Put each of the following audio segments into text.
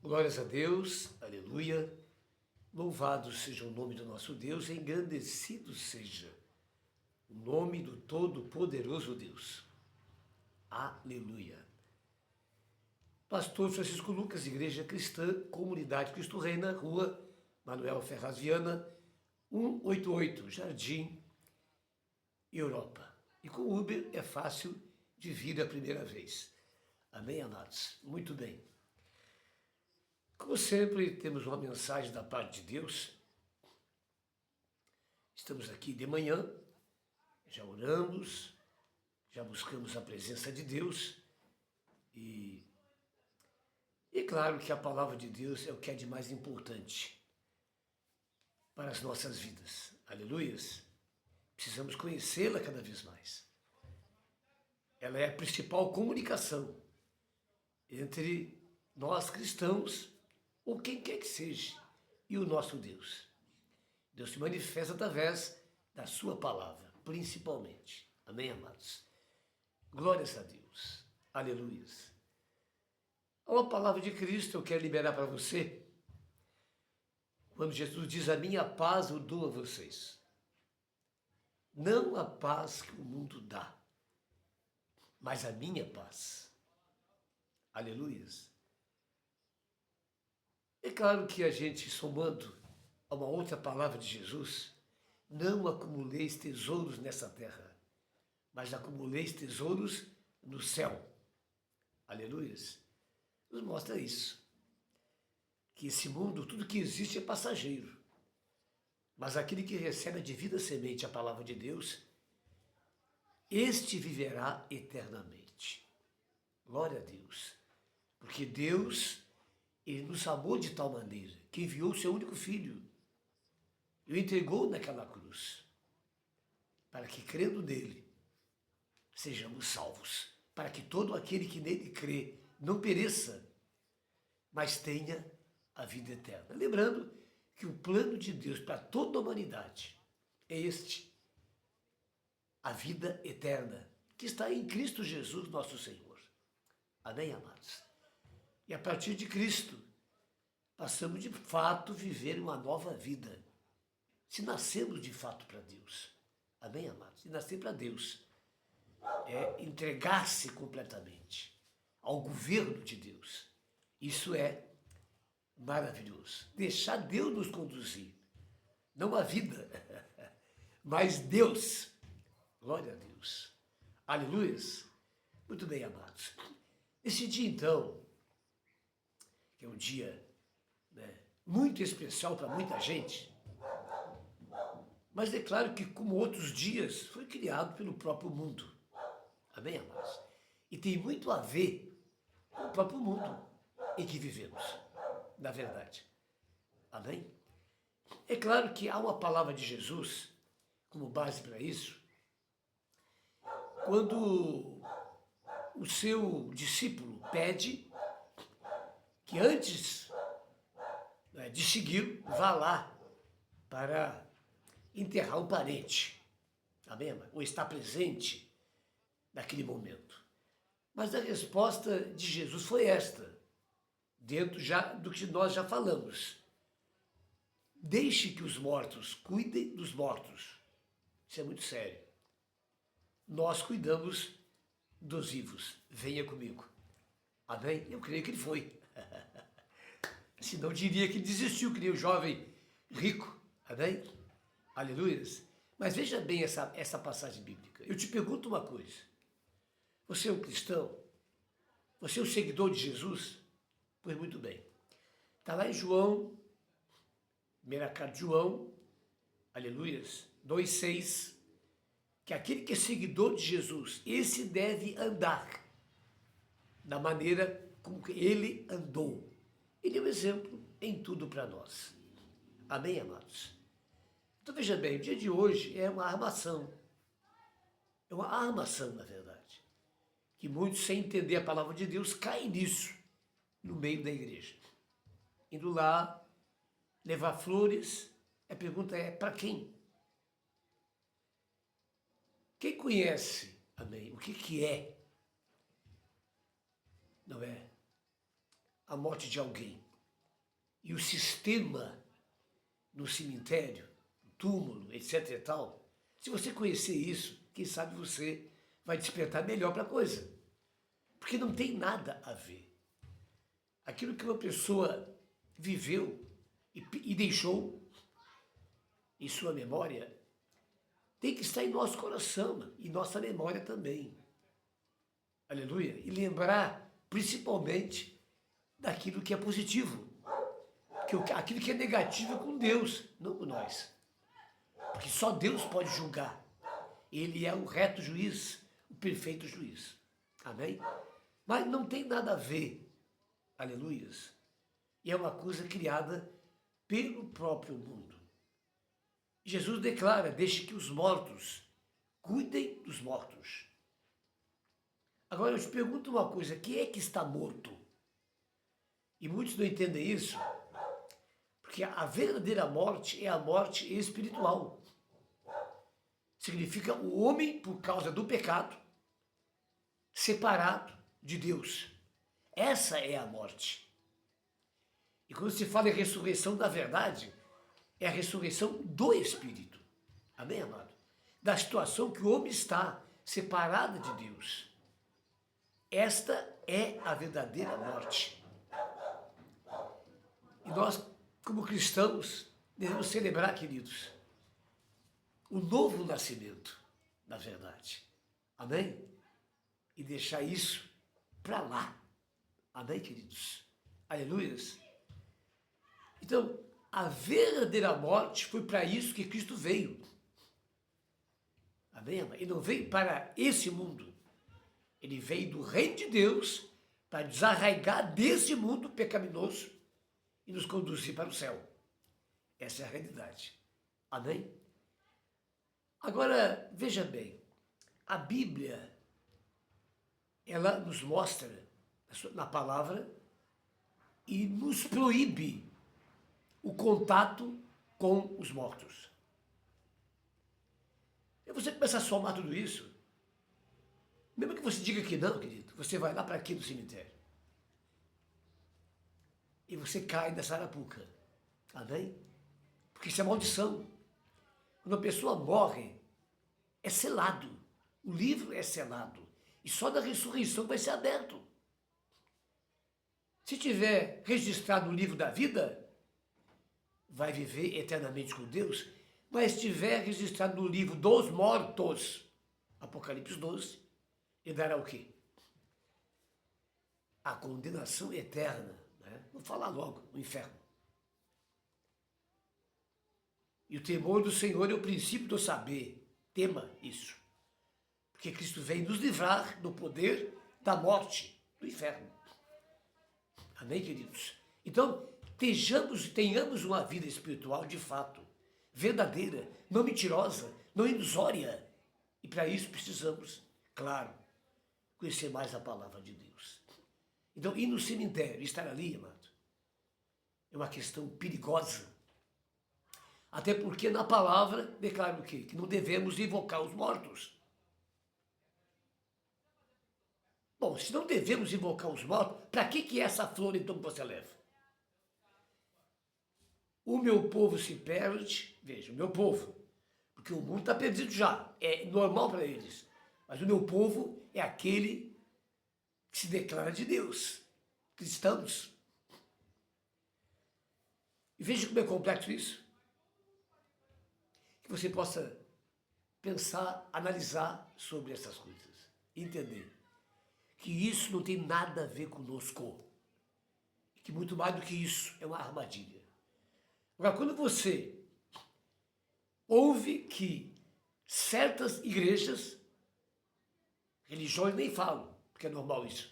Glórias a Deus, aleluia. Louvado seja o nome do nosso Deus, engrandecido seja o nome do Todo-Poderoso Deus. Aleluia. Pastor Francisco Lucas, Igreja Cristã, Comunidade Cristo Reina, Rua Manuel Ferraz Viana, 188, Jardim, Europa. E com Uber é fácil de vir a primeira vez. Amém, amados? Muito bem. Como sempre, temos uma mensagem da parte de Deus. Estamos aqui de manhã, já oramos, já buscamos a presença de Deus e claro que a palavra de Deus é o que é de mais importante para as nossas vidas. Aleluias! Precisamos conhecê-la cada vez mais. Ela é a principal comunicação entre nós cristãos ou quem quer que seja, e o nosso Deus. Deus se manifesta através da sua palavra, principalmente. Amém, amados? Glórias a Deus. Aleluias. A palavra de Cristo eu quero liberar para você. Quando Jesus diz, a minha paz eu dou a vocês. Não a paz que o mundo dá, mas a minha paz. Aleluias. É claro que a gente, somando a uma outra palavra de Jesus, não acumuleis tesouros nessa terra, mas acumuleis tesouros no céu. Aleluias. Nos mostra isso. Que esse mundo, tudo que existe é passageiro. Mas aquele que recebe a divina semente, a palavra de Deus, este viverá eternamente. Glória a Deus. Porque Deus, Ele nos amou de tal maneira que enviou o seu único Filho e o entregou naquela cruz, para que, crendo nele, sejamos salvos, para que todo aquele que nele crê não pereça, mas tenha a vida eterna. Lembrando que o plano de Deus para toda a humanidade é este, a vida eterna, que está em Cristo Jesus, nosso Senhor. Amém, amados? E a partir de Cristo, passamos de fato a viver uma nova vida. Se nascemos de fato para Deus. Amém, amados? E nascer para Deus é entregar-se completamente ao governo de Deus. Isso é maravilhoso. Deixar Deus nos conduzir. Não a vida, mas Deus. Glória a Deus. Aleluias. Muito bem, amados. Esse dia, então, que é um dia muito especial para muita gente, mas é claro que, como outros dias, foi criado pelo próprio mundo. Amém, amados? E tem muito a ver com o próprio mundo em que vivemos, na verdade. Amém? É claro que há uma palavra de Jesus como base para isso, quando o seu discípulo pede que antes de seguir, vá lá para enterrar um parente, amém? Ou estar presente naquele momento. Mas a resposta de Jesus foi esta, dentro já do que nós já falamos. Deixe que os mortos cuidem dos mortos. Isso é muito sério. Nós cuidamos dos vivos. Venha comigo. Amém? Eu creio que ele foi. Senão diria que ele desistiu, que nem o jovem rico. Amém? Aleluias. Mas veja bem essa passagem bíblica. Eu te pergunto uma coisa. Você é um cristão? Você é um seguidor de Jesus? Pois muito bem. Está lá em João, primeira carta de João, aleluias, 2,6, que aquele que é seguidor de Jesus, esse deve andar da maneira como que ele andou. Ele é um exemplo em tudo para nós. Amém, amados? Então veja bem, o dia de hoje é uma armação. É uma armação, na verdade. Que muitos, sem entender a palavra de Deus, caem nisso, no meio da igreja. Indo lá, levar flores, a pergunta é, para quem? Quem conhece, amém, o que é, não é, a morte de alguém? e o sistema no cemitério, no túmulo, etc e tal, se você conhecer isso, quem sabe você vai despertar melhor para a coisa. Porque não tem nada a ver. Aquilo que uma pessoa viveu e deixou em sua memória tem que estar em nosso coração e nossa memória também. Aleluia. E lembrar, principalmente, daquilo que é positivo. Aquilo que é negativo é com Deus, não com nós. Porque só Deus pode julgar. Ele é o reto juiz, o perfeito juiz. Amém? Mas não tem nada a ver, aleluias. E é uma coisa criada pelo próprio mundo. Jesus declara, deixe que os mortos cuidem dos mortos. Agora eu te pergunto uma coisa, quem é que está morto? E muitos não entendem isso, porque a verdadeira morte é a morte espiritual. Significa o homem, por causa do pecado, separado de Deus. Essa é a morte. E quando se fala em ressurreição da verdade, é a ressurreição do Espírito. Amém, amado? Da situação que o homem está separado de Deus. Esta é a verdadeira morte. E nós, como cristãos, devemos celebrar, queridos, o novo nascimento, na verdade. Amém? E deixar isso para lá. Amém, queridos? Aleluias? Então, a verdadeira morte foi para isso que Cristo veio. Amém? Ele não veio para esse mundo. Ele veio do reino de Deus para desarraigar desse mundo pecaminoso e nos conduzir para o céu. Essa é a realidade. Amém? Agora, veja bem, a Bíblia, ela nos mostra na palavra e nos proíbe o contato com os mortos. E você começa a somar tudo isso, mesmo que você diga que não, querido, você vai lá para aqui no cemitério. E você cai nessa arapuca. Amém? Porque isso é maldição. Quando a pessoa morre, é selado. O livro é selado. E só na ressurreição vai ser aberto. Se tiver registrado no livro da vida, vai viver eternamente com Deus. Mas se tiver registrado no livro dos mortos, Apocalipse 12, ele dará o quê? A condenação eterna. Né? Vou falar logo, o inferno. E o temor do Senhor é o princípio do saber. Tema isso. Porque Cristo veio nos livrar do poder da morte, do inferno. Amém, queridos? Então, tenhamos uma vida espiritual de fato, verdadeira, não mentirosa, não ilusória. E para isso precisamos, claro, conhecer mais a palavra de Deus. Então, ir no cemitério, estar ali, amado, é uma questão perigosa. Até porque na palavra declara o quê? Que não devemos invocar os mortos. Bom, se não devemos invocar os mortos, para que é essa flor então que você leva? O meu povo se perde, veja, o meu povo, porque o mundo está perdido já, é normal para eles. Mas o meu povo é aquele que se declara de Deus, cristãos. E veja como é complexo isso. Que você possa pensar, analisar sobre essas coisas, entender que isso não tem nada a ver conosco, que muito mais do que isso é uma armadilha. Agora, quando você ouve que certas igrejas, religiões nem falam, porque é normal isso,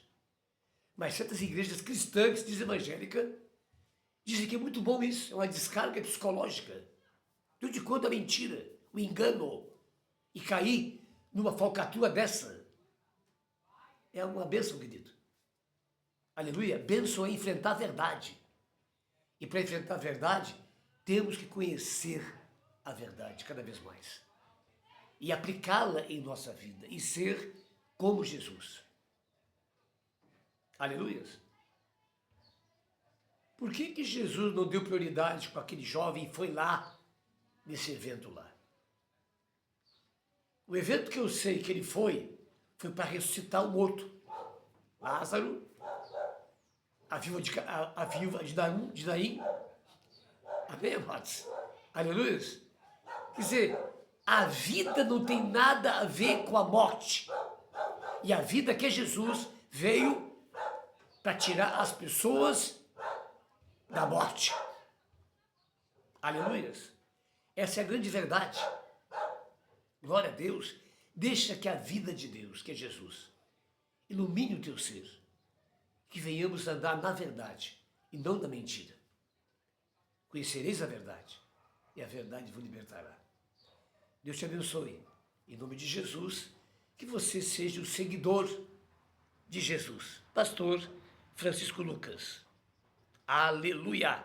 mas certas igrejas cristãs, que dizem evangélica, dizem que é muito bom isso, é uma descarga psicológica. Tudo de quando é mentira, o engano, e cair numa falcatrua dessa, é uma bênção, querido. Aleluia, bênção é enfrentar a verdade. E para enfrentar a verdade, temos que conhecer a verdade cada vez mais. E aplicá-la em nossa vida, e ser como Jesus. Aleluia. Por que Jesus não deu prioridade com aquele jovem e foi lá, nesse evento lá? O evento que eu sei que ele foi para ressuscitar o morto. Lázaro, a viúva de Naim. Amém, amados? Aleluia. Quer dizer, a vida não tem nada a ver com a morte. E a vida que Jesus veio para tirar as pessoas da morte. Aleluia. Essa é a grande verdade. Glória a Deus. Deixa que a vida de Deus, que é Jesus, ilumine o teu ser. Que venhamos andar na verdade e não na mentira. Conhecereis a verdade e a verdade vos libertará. Deus te abençoe. Em nome de Jesus, que você seja o seguidor de Jesus. Pastor Francisco Lucas. Aleluia!